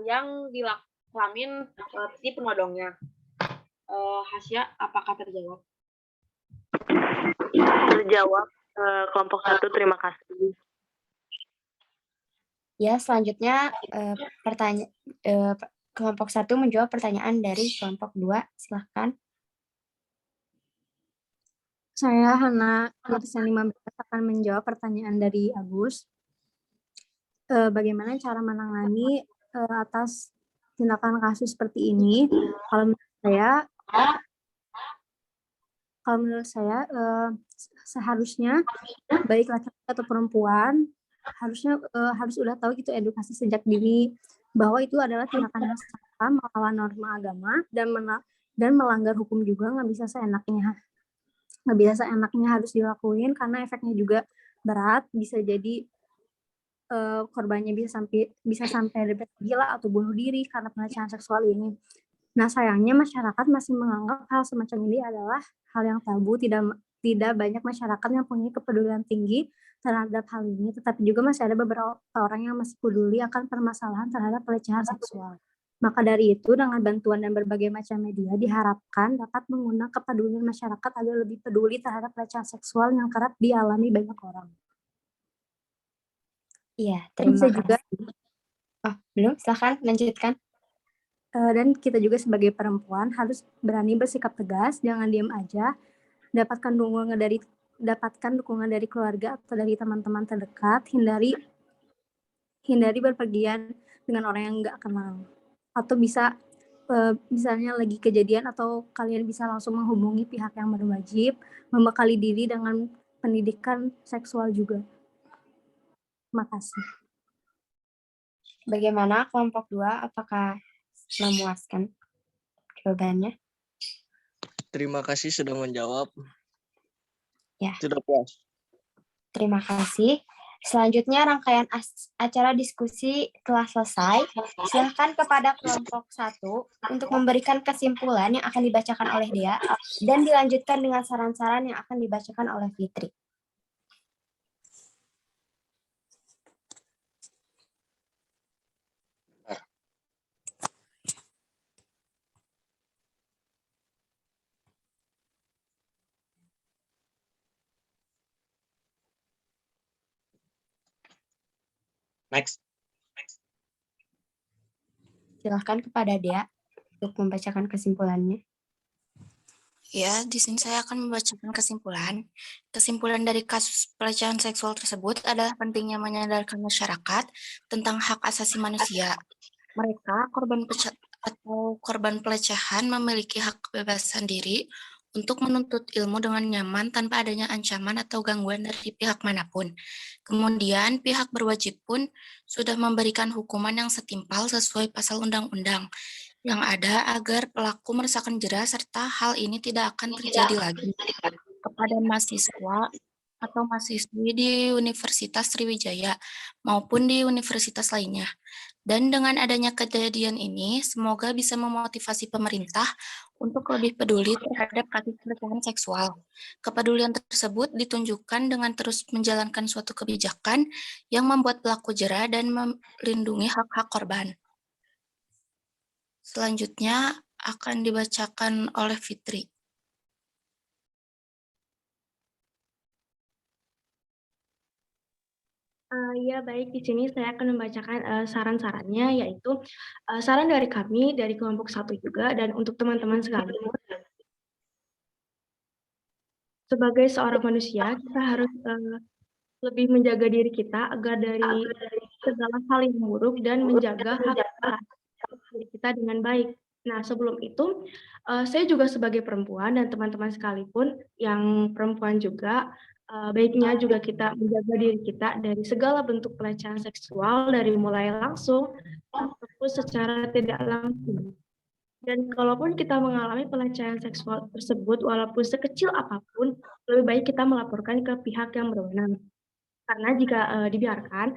yang kelamin si penodongnya. Hasya, apakah terjawab? Terjawab, kelompok 1, terima kasih. Ya, selanjutnya kelompok 1 menjawab pertanyaan dari kelompok 2. Silahkan. Saya Hana Irsan 15 akan menjawab pertanyaan dari Agus. Bagaimana cara menangani atas tindakan kasus seperti ini? Kalau menurut saya seharusnya baik laki-laki atau perempuan harus udah tahu gitu edukasi sejak dini bahwa itu adalah tindakan yang salah, melawan norma agama dan melanggar hukum juga, nggak bisa seenaknya harus dilakuin karena efeknya juga berat, bisa jadi korbannya bisa sampai depresi gila atau bunuh diri karena pelecehan seksual ini. Nah, sayangnya masyarakat masih menganggap hal semacam ini adalah hal yang tabu. Tidak banyak masyarakat yang punya kepedulian tinggi terhadap hal ini, tetapi juga masih ada beberapa orang yang masih peduli akan permasalahan terhadap pelecehan seksual. Maka dari itu, dengan bantuan dan berbagai macam media diharapkan dapat mengundang kepedulian masyarakat agar lebih peduli terhadap pelecehan seksual yang kerap dialami banyak orang. Iya, terima kasih. Oh, belum? Silahkan lanjutkan. Dan kita juga sebagai perempuan harus berani bersikap tegas, jangan diam aja, dapatkan dukungan dari keluarga atau dari teman-teman terdekat, hindari berpergian dengan orang yang nggak kenal. Atau bisa misalnya lagi kejadian atau kalian bisa langsung menghubungi pihak yang berwajib, membekali diri dengan pendidikan seksual juga. Makasih. Bagaimana kelompok 2? Apakah memuaskan jawabannya? Terima kasih sudah menjawab. Ya. Sudah puas. Terima kasih. Selanjutnya rangkaian acara diskusi telah selesai. Silakan kepada kelompok 1 untuk memberikan kesimpulan yang akan dibacakan oleh Dea dan dilanjutkan dengan saran-saran yang akan dibacakan oleh Fitri. Next. Silakan kepada Dea untuk membacakan kesimpulannya. Ya, di sini saya akan membacakan kesimpulan. Kesimpulan dari kasus pelecehan seksual tersebut adalah pentingnya menyadarkan masyarakat tentang hak asasi manusia. Mereka, korban pelecehan, memiliki hak kebebasan diri untuk menuntut ilmu dengan nyaman tanpa adanya ancaman atau gangguan dari pihak manapun. Kemudian, pihak berwajib pun sudah memberikan hukuman yang setimpal sesuai pasal undang-undang yang ada agar pelaku merasakan jera serta hal ini tidak akan terjadi lagi kepada mahasiswa atau mahasiswi di Universitas Sriwijaya maupun di universitas lainnya. Dan dengan adanya kejadian ini, semoga bisa memotivasi pemerintah untuk lebih peduli terhadap kasus pelecehan seksual. Kepedulian tersebut ditunjukkan dengan terus menjalankan suatu kebijakan yang membuat pelaku jera dan melindungi hak-hak korban. Selanjutnya akan dibacakan oleh Fitri. Ya, baik. Di sini saya akan membacakan saran-sarannya, yaitu saran dari kami, dari kelompok 1 juga, dan untuk teman-teman sekalian. Sebagai seorang manusia, kita harus lebih menjaga diri kita agar dari segala hal yang buruk dan menjaga hak diri kita dengan baik. Nah, sebelum itu, saya juga sebagai perempuan dan teman-teman sekalipun yang perempuan juga, baiknya juga kita menjaga diri kita dari segala bentuk pelecehan seksual, dari mulai langsung ataupun secara tidak langsung. Dan kalaupun kita mengalami pelecehan seksual tersebut, walaupun sekecil apapun, lebih baik kita melaporkan ke pihak yang berwenang. Karena jika dibiarkan,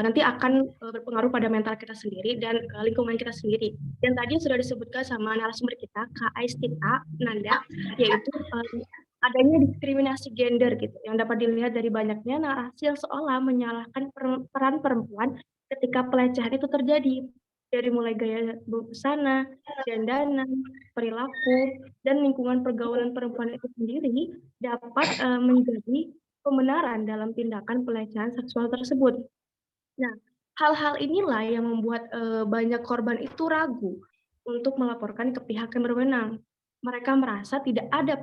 nanti akan berpengaruh pada mental kita sendiri dan lingkungan kita sendiri. Dan tadi sudah disebutkan sama narasumber kita, Kak Aistita Nanda, yaitu adanya diskriminasi gender gitu, yang dapat dilihat dari banyaknya narasi yang seolah menyalahkan peran perempuan ketika pelecehan itu terjadi. Dari mulai gaya busana, dandanan, perilaku, dan lingkungan pergaulan perempuan itu sendiri dapat menjadi pembenaran dalam tindakan pelecehan seksual tersebut. Nah, hal-hal inilah yang membuat banyak korban itu ragu untuk melaporkan ke pihak yang berwenang. Mereka merasa tidak ada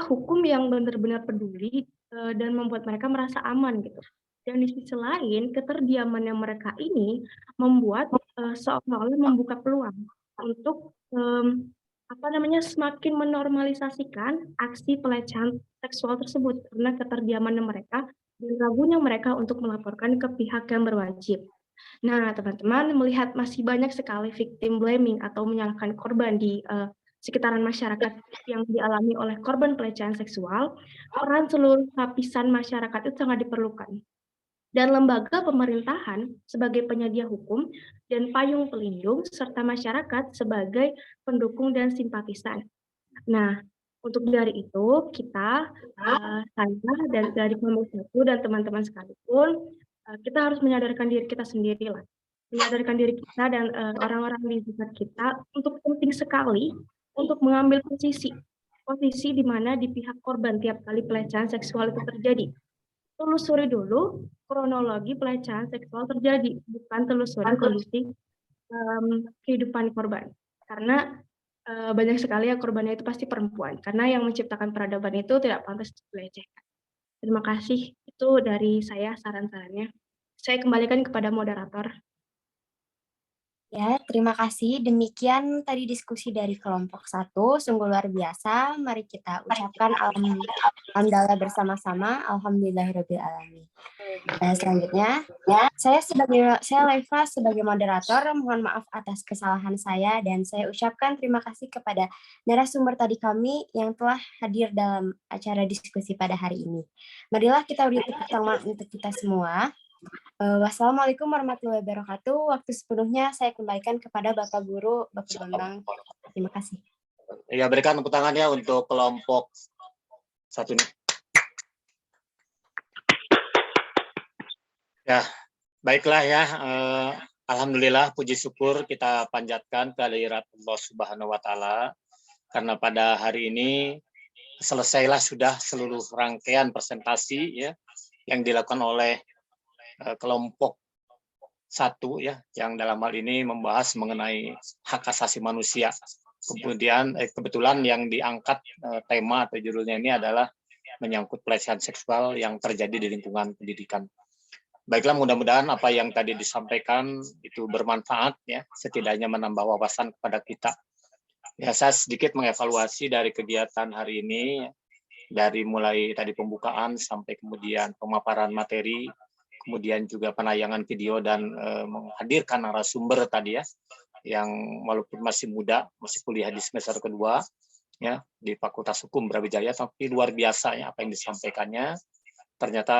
hukum yang benar-benar peduli dan membuat mereka merasa aman gitu. Dan di sisi lain, keterdiaman yang mereka ini membuat seolah-olah membuka peluang untuk semakin menormalisasikan aksi pelecehan seksual tersebut karena keterdiaman mereka dan ragunya mereka untuk melaporkan ke pihak yang berwajib. Nah, teman-teman melihat masih banyak sekali victim blaming atau menyalahkan korban di sekitaran masyarakat yang dialami oleh korban pelecehan seksual, peran seluruh lapisan masyarakat itu sangat diperlukan. Dan lembaga pemerintahan sebagai penyedia hukum dan payung pelindung, serta masyarakat sebagai pendukung dan simpatisan. Nah, untuk dari itu, saya dan dari kelompok 1 dan teman-teman sekalipun, kita harus menyadarkan diri kita sendiri lah. Menyadarkan diri kita dan orang-orang di sekitar kita untuk penting sekali untuk mengambil posisi di mana di pihak korban tiap kali pelecehan seksual itu terjadi. Telusuri dulu kronologi pelecehan seksual terjadi, bukan telusuri kondisi kehidupan korban. Karena banyak sekali ya korbannya itu pasti perempuan. Karena yang menciptakan peradaban itu tidak pantas dilecehkan. Terima kasih. Itu dari saya saran-sarannya. Saya kembalikan kepada moderator. Ya, terima kasih. Demikian tadi diskusi dari kelompok 1, sungguh luar biasa. Mari kita ucapkan alhamdulillah bersama-sama. Alhamdulillahirrahmanirrahim. Selanjutnya, saya Leva sebagai moderator, mohon maaf atas kesalahan saya dan saya ucapkan terima kasih kepada narasumber tadi kami yang telah hadir dalam acara diskusi pada hari ini. Marilah kita beri tepuk tangan untuk kita semua. Wassalamualaikum warahmatullahi wabarakatuh. Waktu sepenuhnya saya kembalikan kepada Bapak Guru, Bapak Bambang. Terima kasih. Ya, berikan tepuk tangannya untuk kelompok 1 ini. Ya, baiklah ya. Alhamdulillah, puji syukur kita panjatkan kehadirat Allah Subhanahu wa Ta'ala, karena pada hari ini selesailah sudah seluruh rangkaian presentasi ya yang dilakukan oleh kelompok 1 ya, yang dalam hal ini membahas mengenai hak asasi manusia. Kemudian kebetulan yang diangkat tema atau judulnya ini adalah menyangkut pelecehan seksual yang terjadi di lingkungan pendidikan. Baiklah, mudah-mudahan apa yang tadi disampaikan itu bermanfaat ya, setidaknya menambah wawasan kepada kita. Ya, saya sedikit mengevaluasi dari kegiatan hari ini, dari mulai tadi pembukaan sampai kemudian pemaparan materi, kemudian juga penayangan video dan menghadirkan narasumber tadi ya, yang walaupun masih muda, masih kuliah di semester kedua ya di Fakultas Hukum Brawijaya, tapi luar biasa ya apa yang disampaikannya, ternyata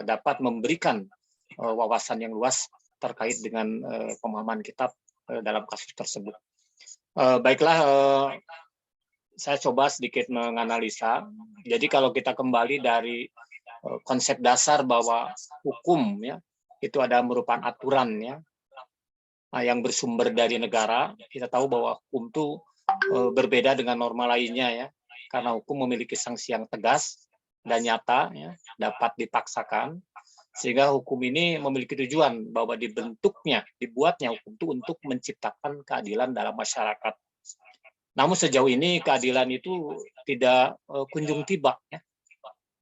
dapat memberikan wawasan yang luas terkait dengan pemahaman kitab dalam kasus tersebut. Baiklah, saya coba sedikit menganalisa. Jadi kalau kita kembali dari konsep dasar bahwa hukum ya itu ada merupakan aturan ya yang bersumber dari negara, kita tahu bahwa hukum itu berbeda dengan norma lainnya ya, karena hukum memiliki sanksi yang tegas dan nyata ya, dapat dipaksakan, sehingga hukum ini memiliki tujuan bahwa dibuatnya hukum itu untuk menciptakan keadilan dalam masyarakat. Namun sejauh ini keadilan itu tidak kunjung tiba ya.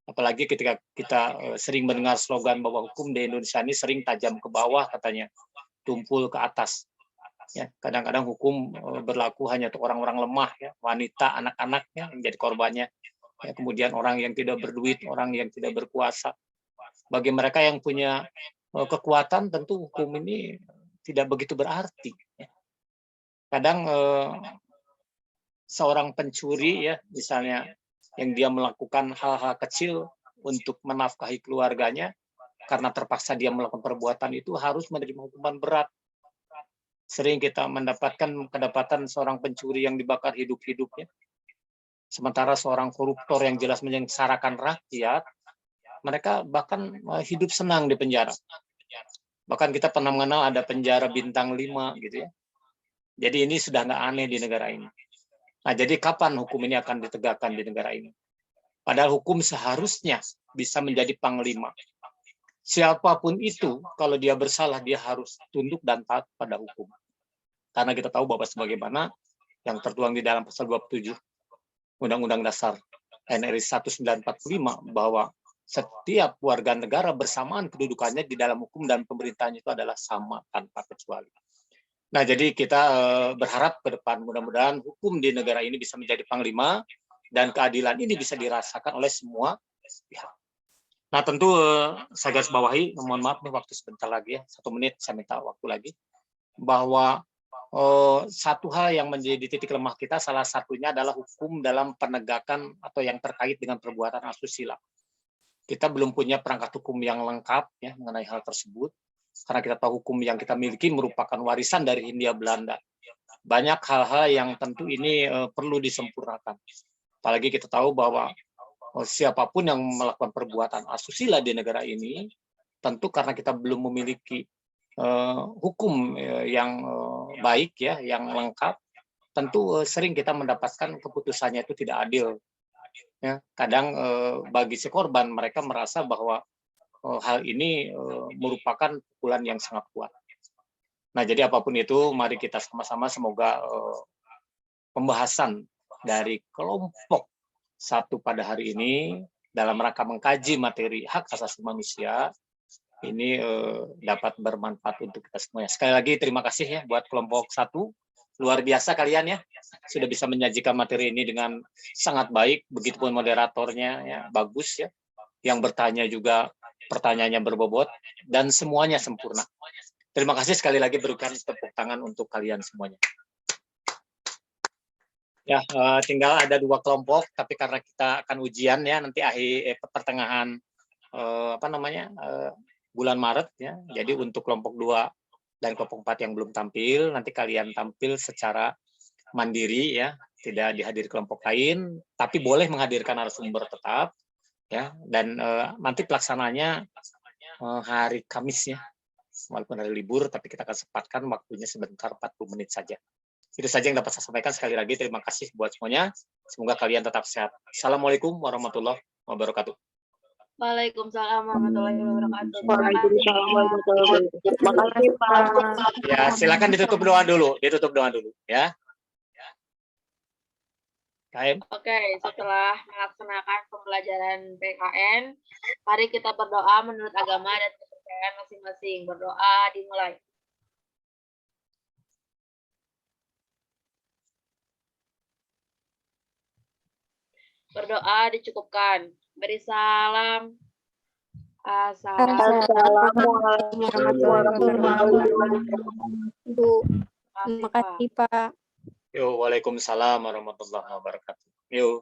Apalagi ketika kita sering mendengar slogan bahwa hukum di Indonesia ini sering tajam ke bawah katanya, tumpul ke atas. Ya, kadang-kadang hukum berlaku hanya untuk orang-orang lemah ya, wanita, anak-anak ya, menjadi korbannya. Ya, kemudian orang yang tidak berduit, orang yang tidak berkuasa. Bagi mereka yang punya kekuatan, tentu hukum ini tidak begitu berarti. Ya. Kadang seorang pencuri ya, misalnya yang dia melakukan hal-hal kecil untuk menafkahi keluarganya, karena terpaksa dia melakukan perbuatan itu harus menerima hukuman berat. Sering kita mendapatkan kedapatan seorang pencuri yang dibakar hidup-hidupnya. Sementara seorang koruptor yang jelas menyengsarakan rakyat, mereka bahkan hidup senang di penjara. Bahkan kita pernah mengenal ada penjara bintang 5 gitu ya. Jadi ini sudah nggak aneh di negara ini. Nah, jadi kapan hukum ini akan ditegakkan di negara ini? Padahal hukum seharusnya bisa menjadi panglima. Siapapun itu, kalau dia bersalah, dia harus tunduk dan taat pada hukum. Karena kita tahu bahwa sebagaimana yang tertuang di dalam pasal 27 Undang-Undang Dasar NRI 1945, bahwa setiap warga negara bersamaan kedudukannya di dalam hukum dan pemerintahan itu adalah sama tanpa kecuali. Nah, jadi kita berharap ke depan mudah-mudahan hukum di negara ini bisa menjadi panglima dan keadilan ini bisa dirasakan oleh semua pihak. Nah, tentu saya garis bawahi, mohon maaf nih waktu sebentar lagi ya, 1 menit saya minta waktu lagi, bahwa satu hal yang menjadi titik lemah kita salah satunya adalah hukum dalam penegakan atau yang terkait dengan perbuatan asusila. Kita belum punya perangkat hukum yang lengkap ya mengenai hal tersebut. Karena kita tahu hukum yang kita miliki merupakan warisan dari Hindia Belanda. Banyak hal-hal yang tentu ini perlu disempurnakan. Apalagi kita tahu bahwa siapapun yang melakukan perbuatan asusila di negara ini, tentu karena kita belum memiliki hukum yang baik ya, yang lengkap, tentu sering kita mendapatkan keputusannya itu tidak adil. Ya, kadang bagi si korban mereka merasa bahwa hal ini merupakan pukulan yang sangat kuat. Nah, jadi apapun itu, mari kita sama-sama semoga pembahasan dari kelompok 1 pada hari ini dalam rangka mengkaji materi hak asasi manusia ini dapat bermanfaat untuk kita semuanya. Sekali lagi terima kasih ya buat kelompok 1. Luar biasa kalian ya, sudah bisa menyajikan materi ini dengan sangat baik, begitupun moderatornya ya, bagus ya. Yang bertanya juga pertanyaannya berbobot dan semuanya sempurna. Terima kasih sekali lagi, berikan tepuk tangan untuk kalian semuanya. Ya, tinggal ada 2 kelompok, tapi karena kita akan ujian ya nanti pertengahan bulan Maret ya. Jadi untuk kelompok 2 dan kelompok 4 yang belum tampil, nanti kalian tampil secara mandiri ya, tidak dihadiri kelompok lain, tapi boleh menghadirkan narasumber tetap ya. Dan nanti pelaksananya hari Kamis ya. Walaupun hari libur, tapi kita akan sempatkan waktunya sebentar 40 menit saja. Itu saja yang dapat saya sampaikan. Sekali lagi terima kasih buat semuanya. Semoga kalian tetap sehat. Assalamualaikum warahmatullahi wabarakatuh. Waalaikumsalam warahmatullahi wabarakatuh. Waalaikumsalam warahmatullahi wabarakatuh. Terima kasih, Pak. Ya, silakan ditutup doa dulu. Ya. Kaim. Oke, setelah melaksanakan pembelajaran PKN, mari kita berdoa menurut agama dan kepercayaan masing-masing. Berdoa dimulai. Berdoa dicukupkan. Beri salam. Assalamualaikum warahmatullahi wabarakatuh. Terima kasih, Pak. Yo, waalaikumsalam warahmatullahi wabarakatuh. Yo.